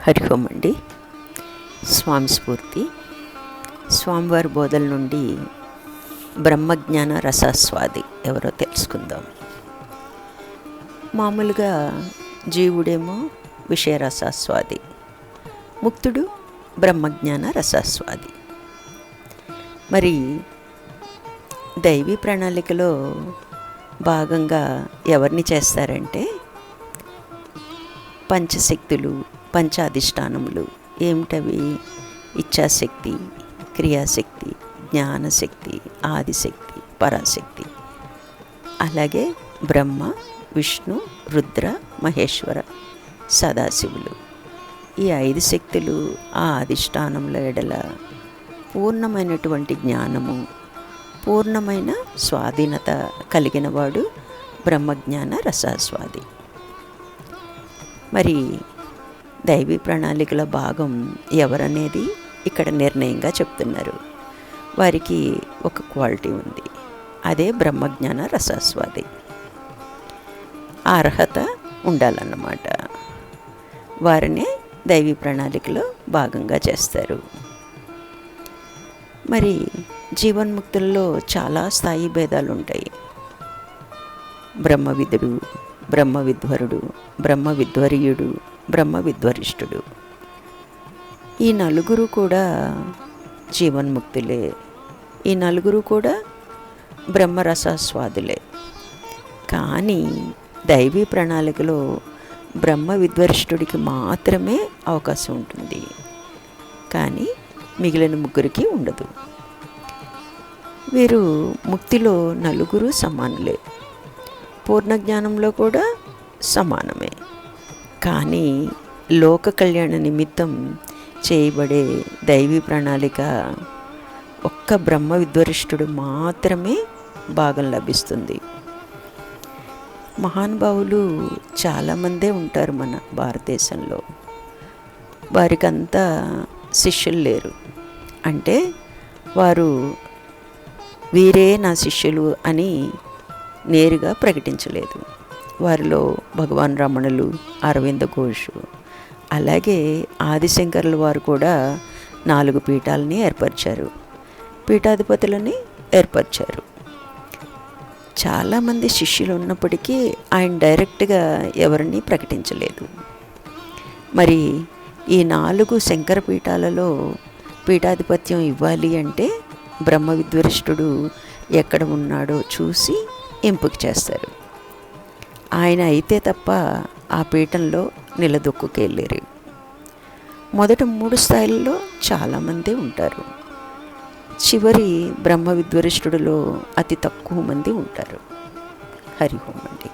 హరి ఓం అండి. స్వామి స్ఫూర్తి. స్వామివారి బోధల నుండి బ్రహ్మజ్ఞాన రసాస్వాది ఎవరో తెలుసుకుందాం. మామూలుగా జీవుడేమో విషయరసాస్వాది, ముక్తుడు బ్రహ్మజ్ఞాన రసాస్వాది. మరి దైవీ ప్రణాళికలో భాగంగా ఎవరిని చేస్తారంటే పంచశక్తులు, పంచాధిష్టానములు. ఏమిటవి? ఇచ్ఛాశక్తి, క్రియాశక్తి, జ్ఞానశక్తి, ఆదిశక్తి, పరాశక్తి. అలాగే బ్రహ్మ, విష్ణు, రుద్ర, మహేశ్వర, సదాశివులు. ఈ 5 శక్తులు ఆ అధిష్టానముల ఎడల పూర్ణమైనటువంటి జ్ఞానము, పూర్ణమైన స్వాధీనత కలిగిన వాడు బ్రహ్మజ్ఞాన రసాస్వాది. మరి దైవీ ప్రణాళికల భాగం ఎవరనేది ఇక్కడ నిర్ణయంగా చెప్తున్నారు. వారికి ఒక క్వాలిటీ ఉంది, అదే బ్రహ్మజ్ఞాన రసాస్వాది. ఆ అర్హత ఉండాలన్నమాట. వారినే దైవీ ప్రణాళికలో భాగంగా చేస్తారు. మరి జీవన్ముక్తుల్లో చాలా స్థాయి భేదాలు ఉంటాయి. బ్రహ్మవిదుడు, బ్రహ్మవిద్వరుడు, బ్రహ్మవిద్వరీయుడు, బ్రహ్మవిద్వరిష్ఠుడు. ఈ నలుగురు కూడా జీవన్ముక్తులే. ఈ నలుగురు కూడా బ్రహ్మరసాస్వాదులే. కానీ దైవీ ప్రణాళికలో బ్రహ్మ విద్వరిష్ఠుడికి మాత్రమే అవకాశం ఉంటుంది, కానీ మిగిలిన ముగ్గురికి ఉండదు. వీరు ముక్తిలో నలుగురు సమానులే, పూర్ణజ్ఞానంలో కూడా సమానమే. కానీ లోక కళ్యాణ నిమిత్తం చేయబడే దైవీ ప్రణాళిక ఒక్క బ్రహ్మ విద్వరిష్ఠుడు మాత్రమే భాగం లభిస్తుంది. మహానుభావులు చాలామందే ఉంటారు మన భారతదేశంలో. వారికంతా శిష్యులు లేరు. అంటే వారు వీరే నా శిష్యులు అని నేరుగా ప్రకటించలేదు. వారిలో భగవాన్ రమణులు, అరవింద ఘోష్, అలాగే ఆదిశంకర్ల వారు కూడా 4 పీఠాలని ఏర్పరిచారు, పీఠాధిపతులని ఏర్పరిచారు. చాలామంది శిష్యులు ఉన్నప్పటికీ ఆయన డైరెక్ట్గా ఎవరిని ప్రకటించలేదు. మరి ఈ 4 శంకర పీఠాలలో పీఠాధిపత్యం ఇవ్వాలి అంటే బ్రహ్మ విద్వరిష్ఠుడు ఎక్కడ ఉన్నాడో చూసి ఎంపిక చేస్తారు. ఆయన అయితే తప్ప ఆ పీఠంలో నిలదొక్కుకెళ్ళారు. మొదట 3 స్థాయిల్లో చాలామంది ఉంటారు. చివరి బ్రహ్మ విద్వరిష్ఠుడిలో అతి తక్కువ మంది ఉంటారు. హరి ఓం అండి.